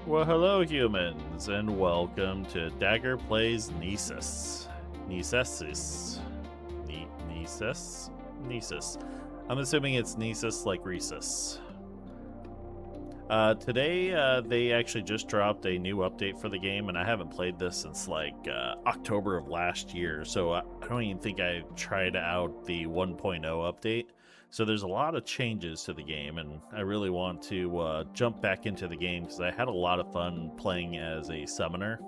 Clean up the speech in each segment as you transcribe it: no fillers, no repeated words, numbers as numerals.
Well, hello, humans, and welcome to Dagr-Plays Necesse. Necesse. Necesse? Necesse. I'm assuming it's Necesse like Recess. Today, they actually just dropped a new update for the game, and I haven't played this since like October of last year, so I don't even think I tried out the 1.0 update. So there's a lot of changes to the game, and I really want to jump back into the game because I had a lot of fun playing as a summoner.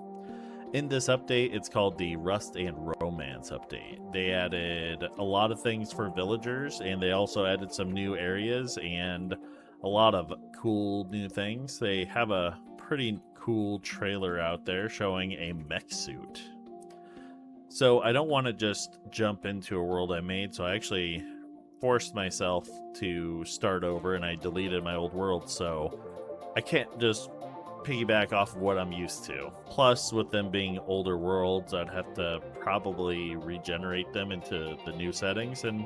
In this update, it's called the Rust and Romance update. They added a lot of things for villagers, and they also added some new areas and a lot of cool new things. They have a pretty cool trailer out there showing a mech suit. So I don't want to just jump into a world I made, so I actually forced myself to start over and I deleted my old world, so I can't just piggyback off of what I'm used to. Plus, with them being older worlds, I'd have to probably regenerate them into the new settings, and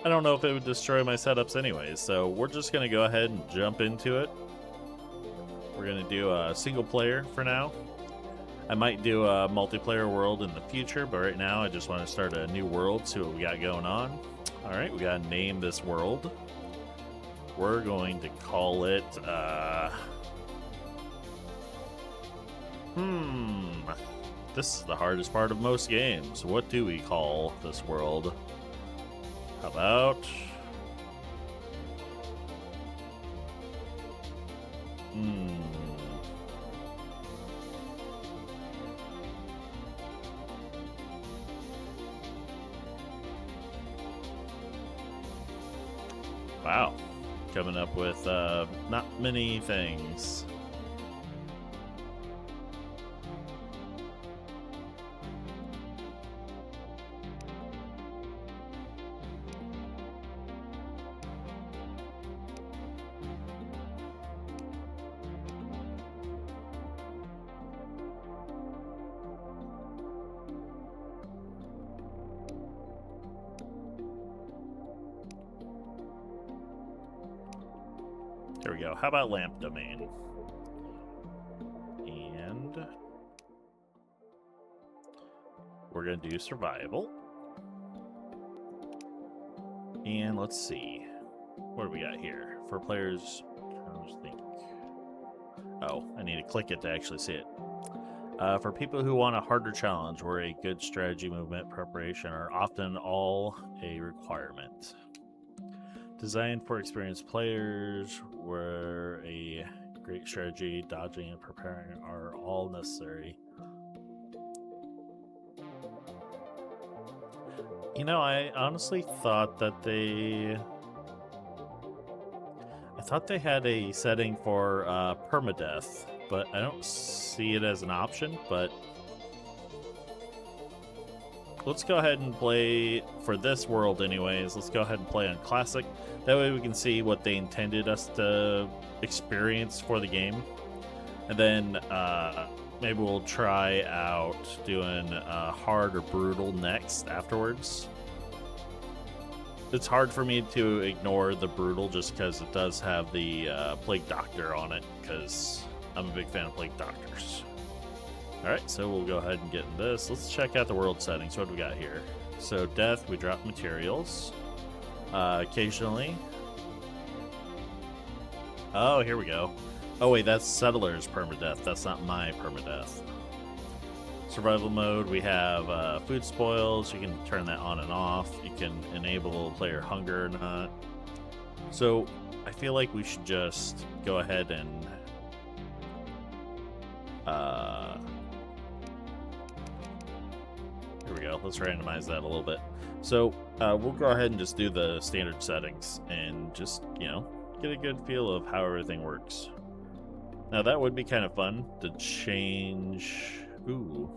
I don't know if it would destroy my setups anyways, so we're just going to go ahead and jump into it. We're going to do a single player for now. I might do a multiplayer world in the future, but right now I just want to start a new world, see what we got going on. Alright, we gotta name this world. We're going to call it, this is the hardest part of most games. What do we call this world? How about... Wow. Coming up with not many things. There we go. How about Lamp Domain? And we're going to do survival. And let's see. What do we got here? For players, think. Oh, I need to click it to actually see it. For people who want a harder challenge where a good strategy, movement, preparation are often all a requirement. Designed for experienced players, where a great strategy, dodging, and preparing are all necessary. You know, I honestly thought that I thought they had a setting for permadeath, but I don't see it as an option, but let's go ahead and play, for this world anyways, let's go ahead and play on Classic. That way we can see what they intended us to experience for the game. And then maybe we'll try out doing hard or brutal next afterwards. It's hard for me to ignore the brutal just because it does have the Plague Doctor on it, because I'm a big fan of Plague Doctors. Alright, so we'll go ahead and get in this. Let's check out the world settings. What do we got here? So death, we drop materials. Occasionally. Oh, here we go. Oh wait, that's Settler's permadeath. That's not my permadeath. Survival mode, we have food spoils. You can turn that on and off. You can enable player hunger or not. So I feel like we should just go ahead and here we go. Let's randomize that a little bit. So we'll go ahead and just do the standard settings and just, you know, get a good feel of how everything works. Now that would be kind of fun to change. Ooh,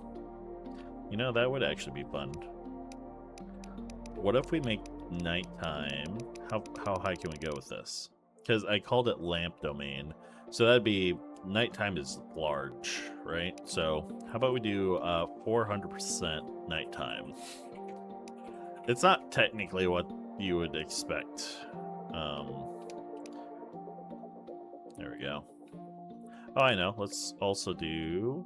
you know, that would actually be fun. What if we make nighttime? How high can we go with this? Because I called it lamp domain, so that'd be nighttime is large, right? So how about we do 400% nighttime? It's not technically what you would expect. There we go. Oh, I know. Let's also do...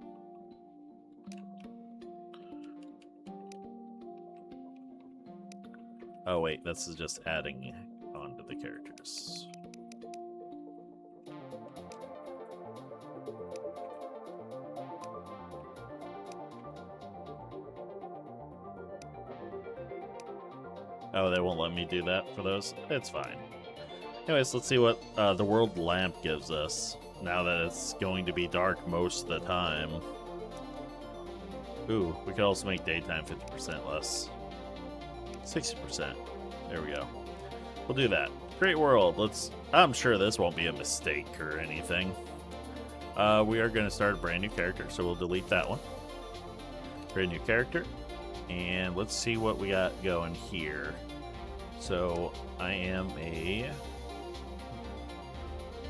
Oh, wait. This is just adding on to the characters. Oh, they won't let me do that for those? It's fine. Anyways, let's see what the world lamp gives us, now that it's going to be dark most of the time. Ooh, we could also make daytime 50% less. 60%. There we go. We'll do that. Great world. I'm sure this won't be a mistake or anything. We are going to start a brand new character, so we'll delete that one. Brand new character. And let's see what we got going here. So, I am a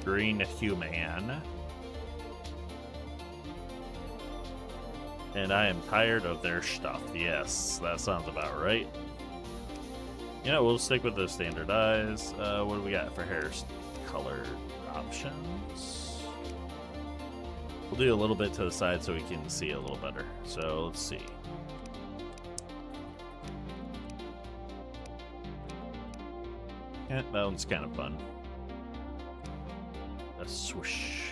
green human. And I am tired of their stuff. Yes, that sounds about right. You know, we'll stick with the standardized. What do we got for hair color options? We'll do a little bit to the side so we can see a little better. So, let's see. Yeah, that one's kind of fun. A swoosh.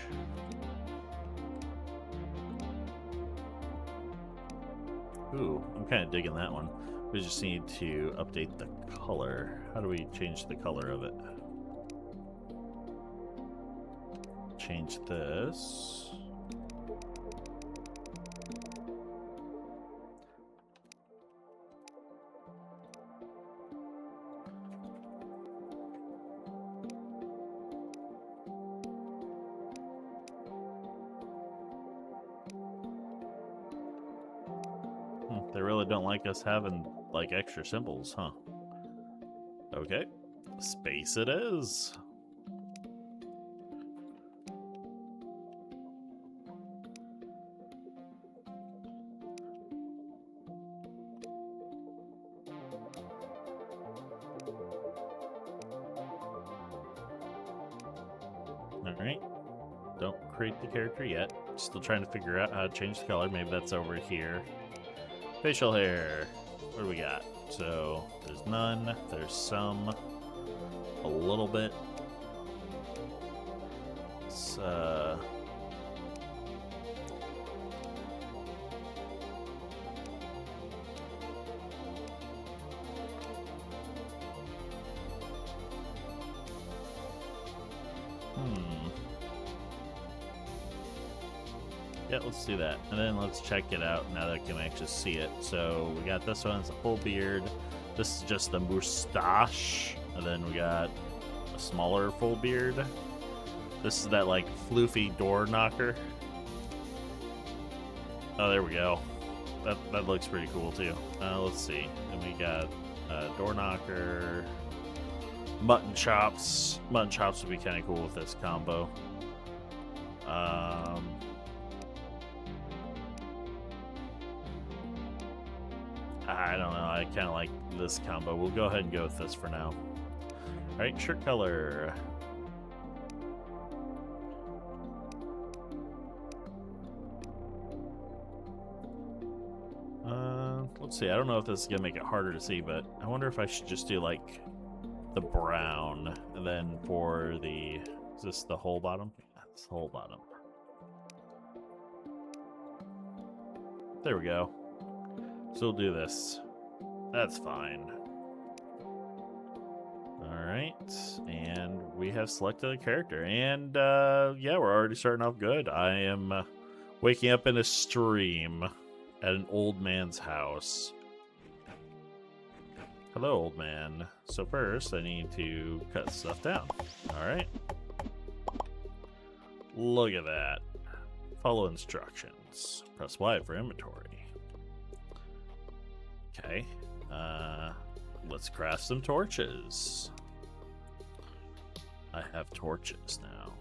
Ooh, I'm kind of digging that one. We just need to update the color. How do we change the color of it? Change this. They really don't like us having, like, extra symbols, huh? Okay. Space it is. Alright. Don't create the character yet. Still trying to figure out how to change the color. Maybe that's over here. Facial hair. What do we got? So, there's none. There's some. A little bit. It's, Yeah, let's do that. And then let's check it out now that I can actually see it. So we got this one, it's a full beard. This is just the moustache. And then we got a smaller full beard. This is that, like, floofy door knocker. Oh, there we go. That looks pretty cool, too. Let's see. And we got door knocker. Mutton chops. Mutton chops would be kind of cool with this combo. I don't know. I kind of like this combo. We'll go ahead and go with this for now. All right, shirt color. Let's see. I don't know if this is gonna make it harder to see, but I wonder if I should just do, like, the brown, and then for the, is this the whole bottom? Yeah, it's the whole bottom. There we go. So we'll do this. That's fine. Alright, and we have selected a character, and yeah, we're already starting off good. I am waking up in a stream at an old man's house. Hello, old man. So first, I need to cut stuff down. Alright. Look at that. Follow instructions. Press Y for inventory. Okay. Let's craft some torches. I have torches now.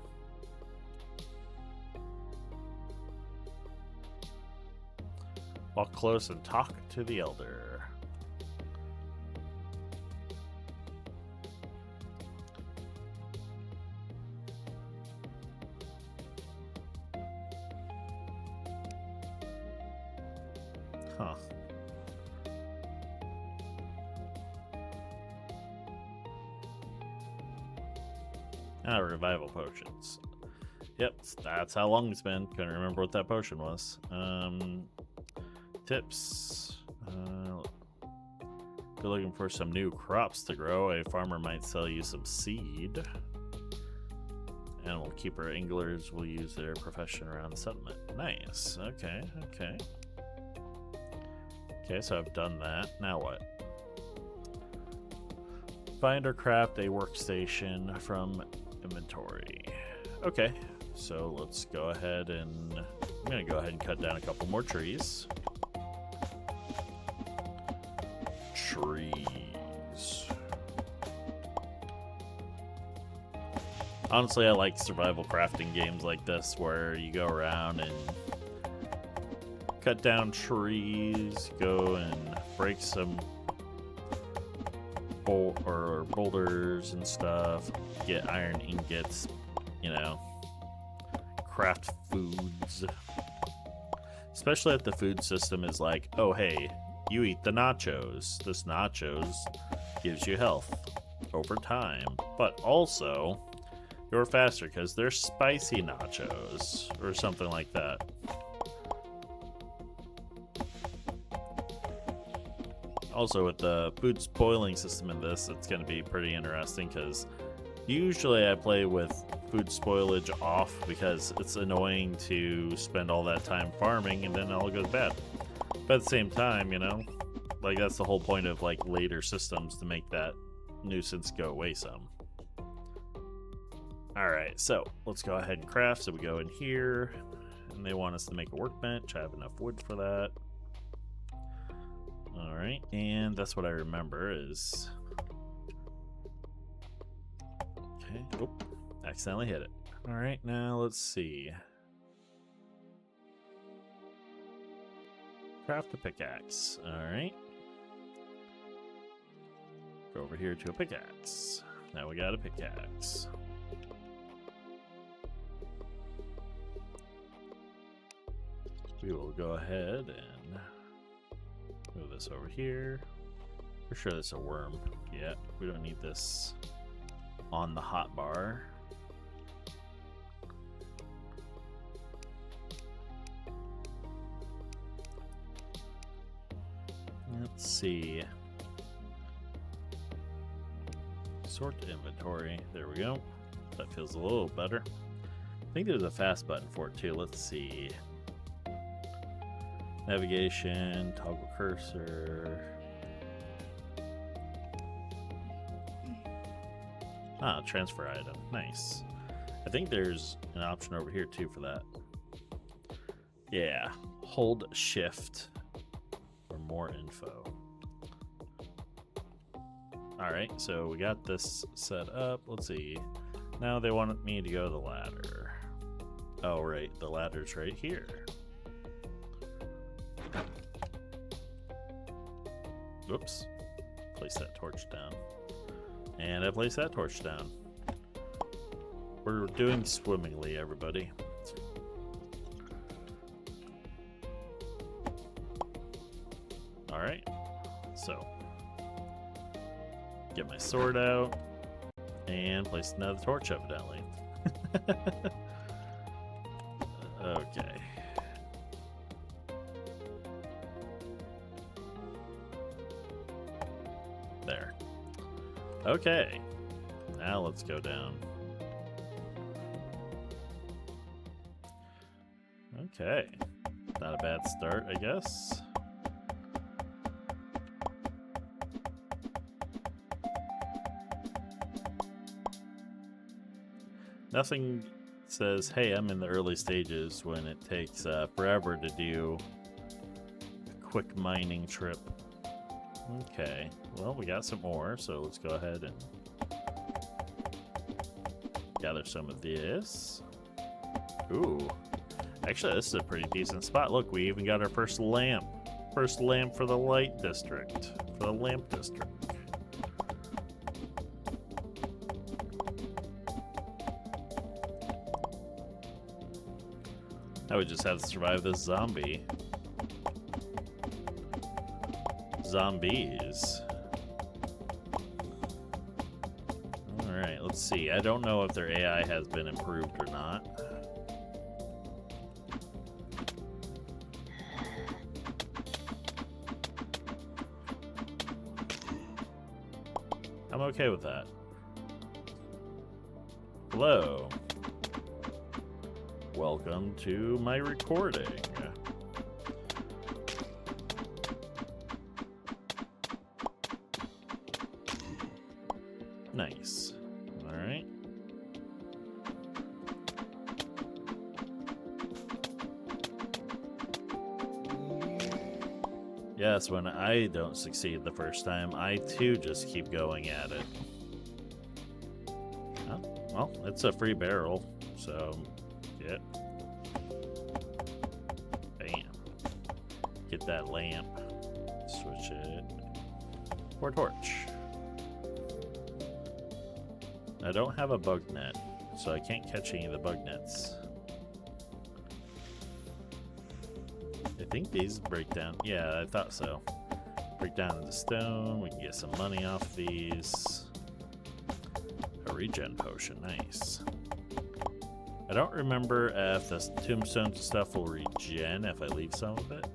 Walk close and talk to the elder. Huh. Ah, revival potions. Yep, that's how long it's been. Couldn't remember what that potion was. Tips. If you're looking for some new crops to grow, a farmer might sell you some seed. Animal keeper anglers will use their profession around the settlement. Nice. Okay, okay. Okay, so I've done that. Now what? Find or craft a workstation from inventory. Okay, so let's go ahead and... I'm going to go ahead and cut down a couple more trees. Trees. Honestly, I like survival crafting games like this where you go around and cut down trees, go and break some boulders and stuff, get iron ingots, you know, craft foods. Especially if the food system is like, oh hey, you eat the nachos. This nachos gives you health over time, but also you're faster because they're spicy nachos or something like that. Also, with the food spoiling system in this, it's going to be pretty interesting because usually I play with food spoilage off because it's annoying to spend all that time farming and then it all goes bad. But at the same time, you know, like that's the whole point of like later systems, to make that nuisance go away some. Alright, so let's go ahead and craft. So we go in here, and they want us to make a workbench. I have enough wood for that. Alright, and that's what I remember is... Okay, oop, accidentally hit it. Alright, now let's see. Craft a pickaxe. Alright. Go over here to a pickaxe. Now we got a pickaxe. We will go ahead and move this over here. For sure this is a worm. Yeah, we don't need this on the hotbar. Let's see. Sort inventory. There we go. That feels a little better. I think there's a fast button for it too. Let's see. Navigation, toggle cursor. Ah, transfer item. Nice. I think there's an option over here too for that. Yeah. Hold shift for more info. Alright, so we got this set up. Let's see. Now they want me to go to the ladder. Oh, right. The ladder's right here. Whoops. Place that torch down. And I place that torch down. We're doing swimmingly, everybody. Alright. So. Get my sword out. And place another torch, evidently. Okay. There. Okay. Now let's go down. Okay. Not a bad start, I guess. Nothing says, hey, I'm in the early stages when it takes forever to do a quick mining trip. Okay, well, we got some more, so let's go ahead and gather some of this. Ooh, actually, this is a pretty decent spot. Look, we even got our first lamp. First lamp for the light district, for the lamp district. Now we just have to survive this zombie. zombies. Alright, let's see. I don't know if their AI has been improved or not. I'm okay with that. Hello. Welcome to my recording. Nice. All right. Yes, when I don't succeed the first time, I too just keep going at it. Oh, well, it's a free barrel, so yeah. Bam. Get that lamp. Switch it for a torch. I don't have a bug net, so I can't catch any of the bug nets. I think these break down. Yeah, I thought so. Break down into stone. We can get some money off these. A regen potion. Nice. I don't remember if the tombstones stuff will regen if I leave some of it.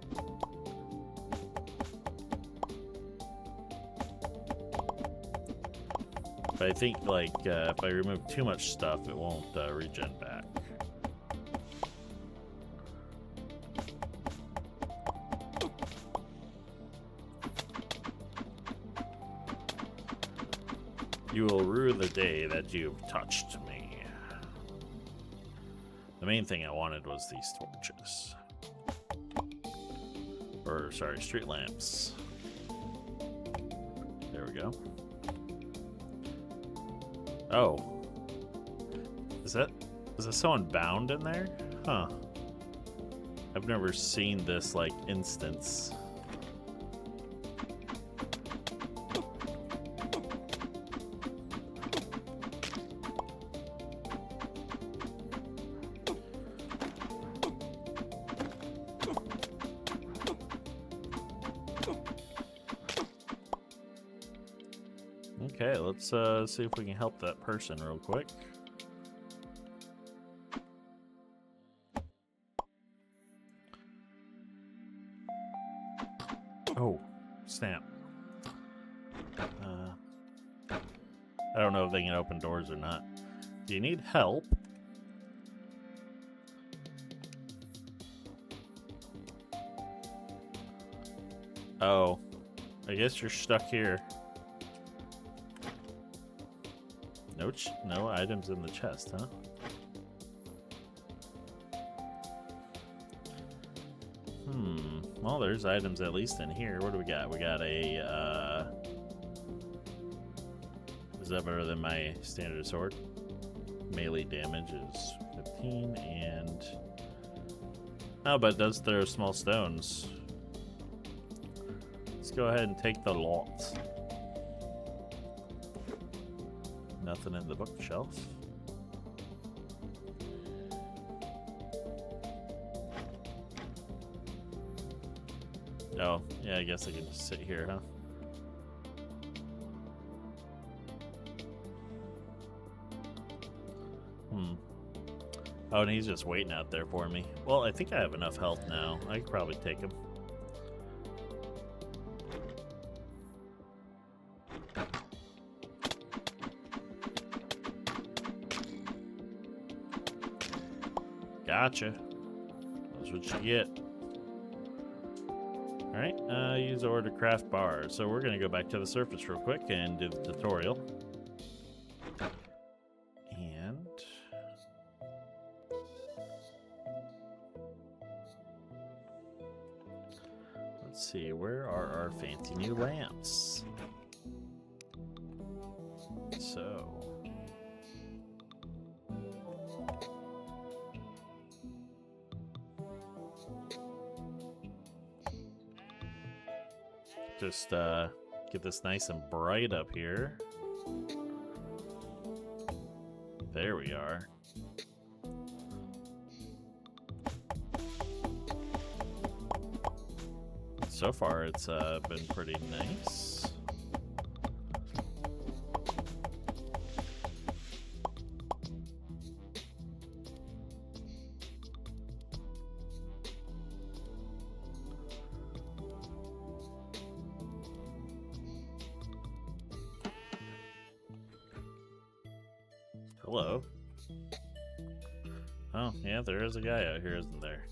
But I think, like, if I remove too much stuff, it won't regen back. You will rue the day that you've touched me. The main thing I wanted was these torches. Or, sorry, street lamps. There we go. Oh. Is that someone bound in there? Huh. I've never seen this, like, instance. Okay, let's see if we can help that person real quick. Oh, snap. I don't know if they can open doors or not. Do you need help? Oh, I guess you're stuck here. No items in the chest, huh? Well, there's items at least in here. What do we got? We got a, is that better than my standard sword? Melee damage is 15, and... Oh, but it does throw small stones. Let's go ahead and take the lot. Nothing in the bookshelf. Oh, yeah, I guess I can just sit here, huh? Oh, and he's just waiting out there for me. Well, I think I have enough health now. I could probably take him. Gotcha. That's what you get. Alright, use order to craft bars. So we're going to go back to the surface real quick and do the tutorial. And... let's see, where are our fancy new lamps? So... just get this nice and bright up here. There we are. So far, it's been pretty nice. Hello. Oh, yeah, there is a guy out here, isn't there?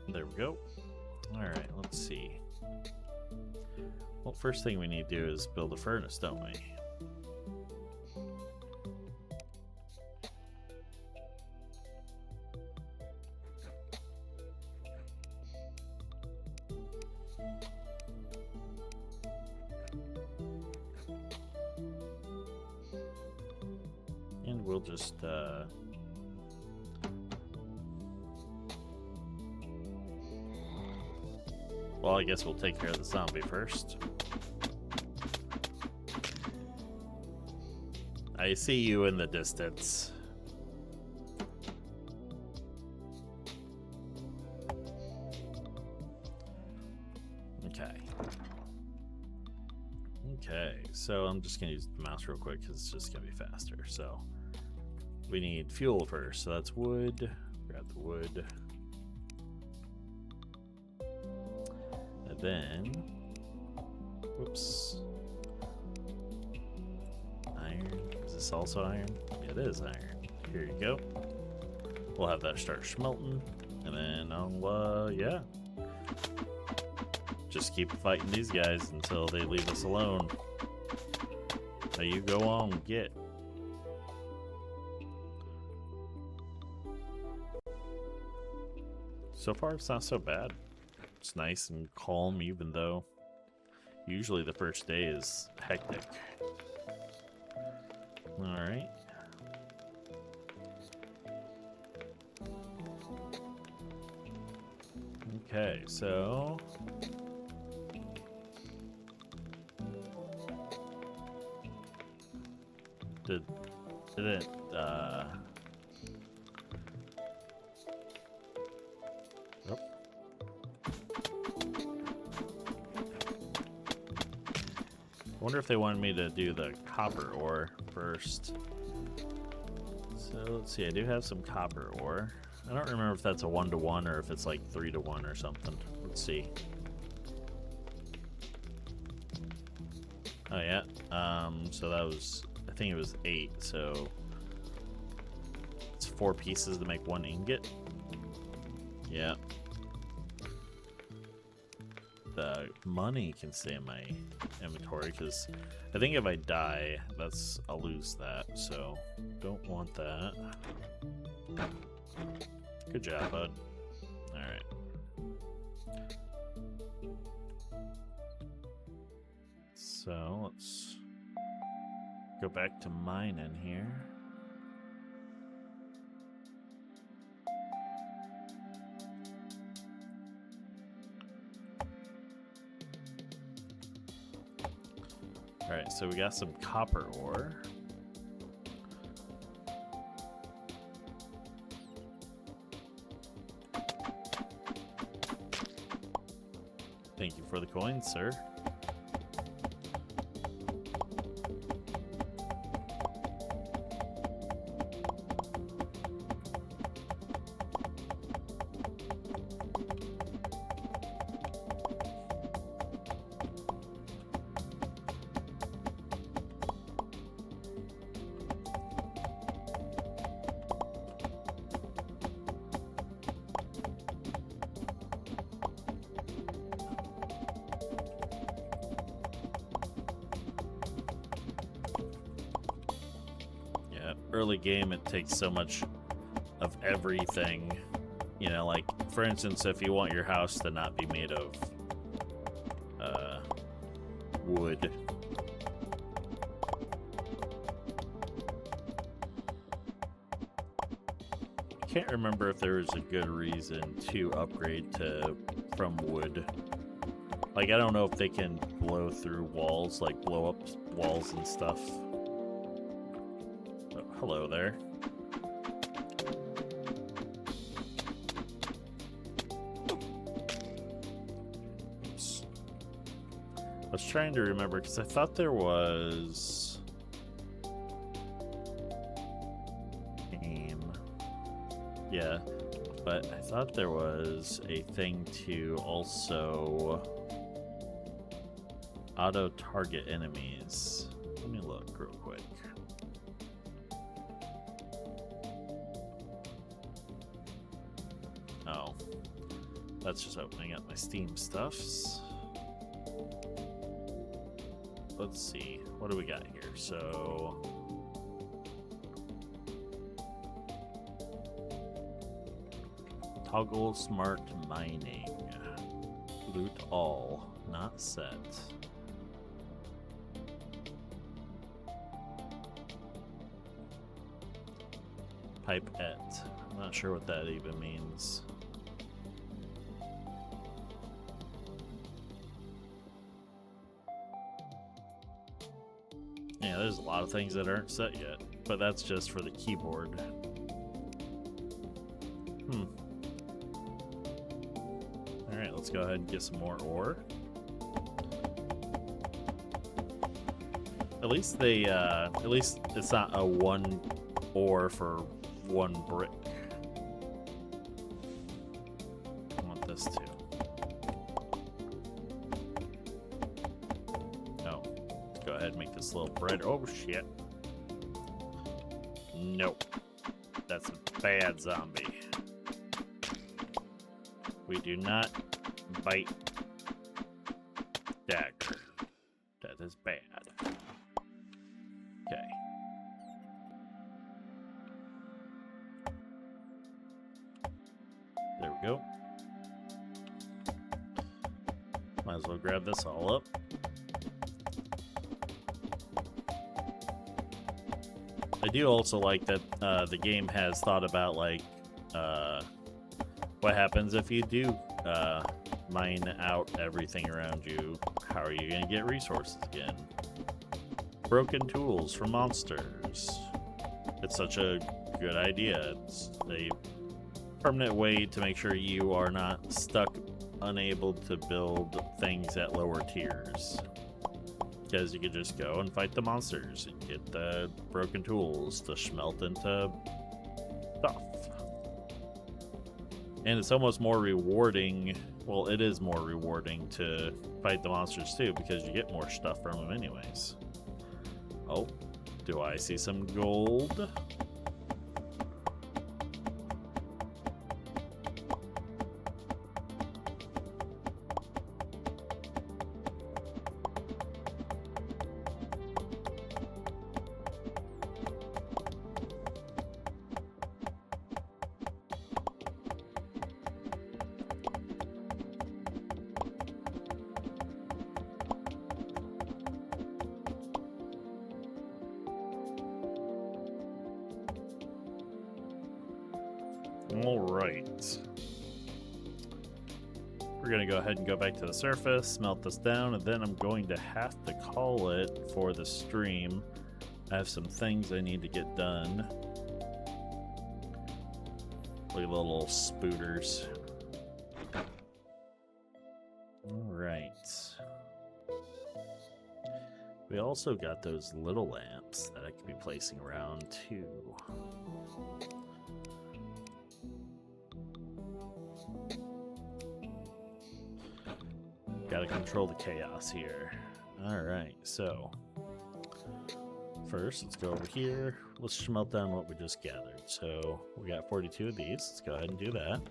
There we go. Alright, let's see. Well, first thing we need to do is build a furnace, don't we? And we'll just, well, I guess we'll take care of the zombie first. I see you in the distance. Okay. Okay, so I'm just gonna use the mouse real quick because it's just gonna be faster. So we need fuel first, so that's wood. Grab the wood. And then, whoops. Iron. Is this also iron? It is iron. Here you go. We'll have that start smelting. And then I'll, yeah. Just keep fighting these guys until they leave us alone. Now you go on, get. So far, it's not so bad. It's nice and calm, even though usually the first day is hectic. Alright. Okay, so did it nope. I wonder if they wanted me to do the copper ore first. So let's see, I do have some copper ore. I don't remember if that's a 1-to-1 or if it's like 3-to-1 or something. Let's see. Oh yeah. So that was, I think it was 8, so it's 4 pieces to make 1 ingot. Yeah. The money can stay in my inventory because I think if I die, I'll lose that, so don't want that. Good job, bud. Alright. So let's go back to mining here. Alright, so we got some copper ore. Thank you for the coins, sir. Early game, it takes so much of everything. You know, like, for instance, if you want your house to not be made of wood. I can't remember if there was a good reason to upgrade from wood. Like, I don't know if they can blow through walls, like blow up walls and stuff. Hello there. was trying to remember because I thought there was game. Yeah, but I thought there was a thing to also auto target enemies. Let me look real quick. Oh, that's just opening up my Steam stuffs. Let's see, what do we got here? So toggle smart mining, loot all, not set. Pipette, I'm not sure what that even means. Yeah, there's a lot of things that aren't set yet, but that's just for the keyboard. Alright, let's go ahead and get some more ore. At least they, at least it's not a one ore for one brick. I want this too. Oh, let's go ahead and make this little bread. Oh shit. Nope. That's a bad zombie. We do not bite Dagr. That is bad. Okay. There we go. Might as well grab this all up. I do also like that the game has thought about like what happens if you do mine out everything around you. How are you going to get resources again? Broken tools from monsters. It's such a good idea. It's a permanent way to make sure you are not stuck unable to build things at lower tiers. Because you could just go and fight the monsters and get the broken tools to smelt into stuff. And it's almost more rewarding. Well, it is more rewarding to fight the monsters too, because you get more stuff from them anyways. Oh, do I see some gold? Alright. We're going to go ahead and go back to the surface, smelt this down, and then I'm going to have to call it for the stream. I have some things I need to get done. Look at the little spooters. Alright. We also got those little lamps that I could be placing around too. Gotta control the chaos here. Alright, so first let's go over here. Let's smelt down what we just gathered. So we got 42 of these. Let's go ahead and do that.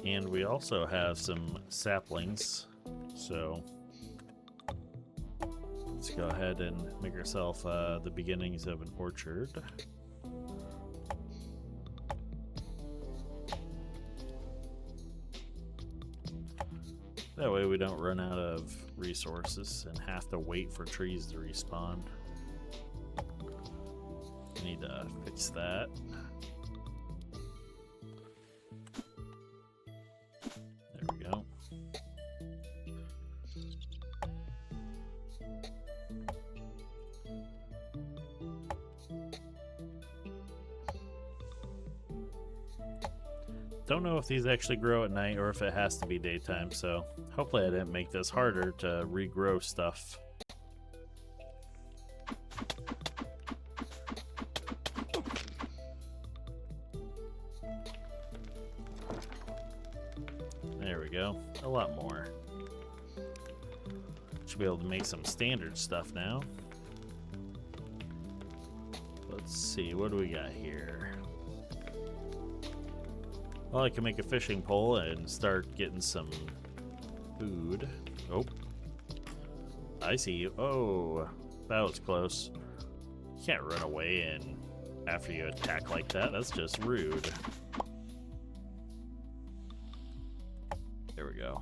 And we also have some saplings. So let's go ahead and make ourselves the beginnings of an orchard. That way we don't run out of resources and have to wait for trees to respawn. Need to fix that. There we go. Don't know if these actually grow at night or if it has to be daytime, so Hopefully I didn't make this harder to regrow stuff. There we go. A lot more. Should be able to make some standard stuff now. Let's see, what do we got here? Well, I can make a fishing pole and start getting some food. Oh. I see you. Oh, that was close. You can't run away and after you attack like that. That's just rude. There we go.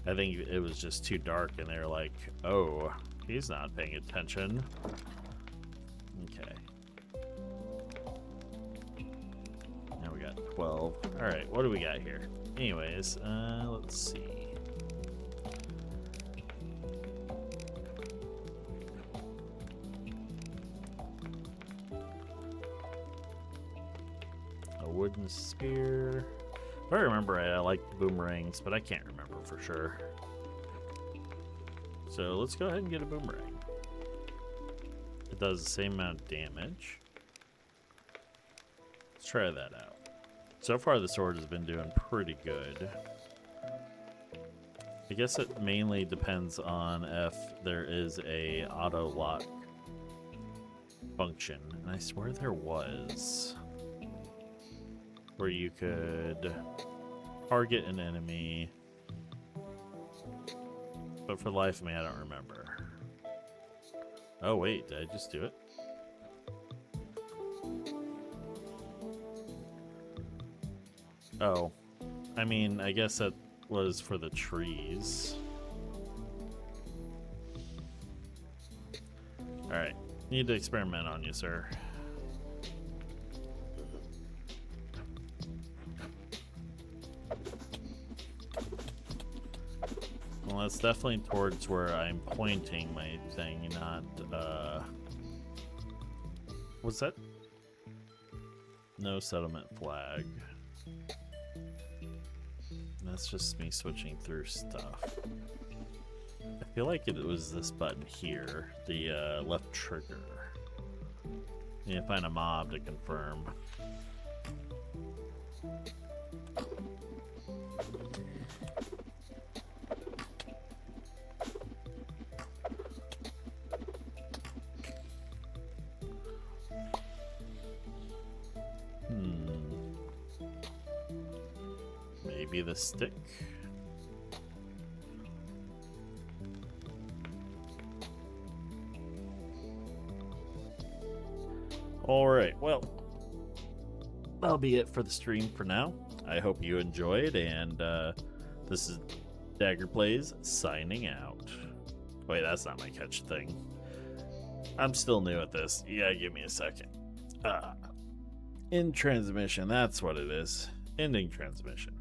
I think it was just too dark and they're like, oh, he's not paying attention. Okay. Now we got 12. Alright, what do we got here? Anyways, let's see. A wooden spear. If I remember, I like boomerangs, but I can't remember for sure. So let's go ahead and get a boomerang. It does the same amount of damage. Let's try that out. So far, the sword has been doing pretty good. I guess it mainly depends on if there is a auto lock function, and I swear there was, where you could target an enemy, but for the life of me, I don't remember. Oh wait, did I just do it? Oh, I mean, I guess that was for the trees. Alright, need to experiment on you, sir. Well, that's definitely towards where I'm pointing my thing, not, what's that? No settlement flag. That's just me switching through stuff. I feel like it was this button here, the left trigger. You need to find a mob to confirm. Maybe the stick. Alright, well, that'll be it for the stream for now. I hope you enjoyed, and this is Dagr-Plays signing out. Wait, that's not my catch thing. I'm still new at this. Yeah, give me a second. In transmission, that's what it is. Ending transmission.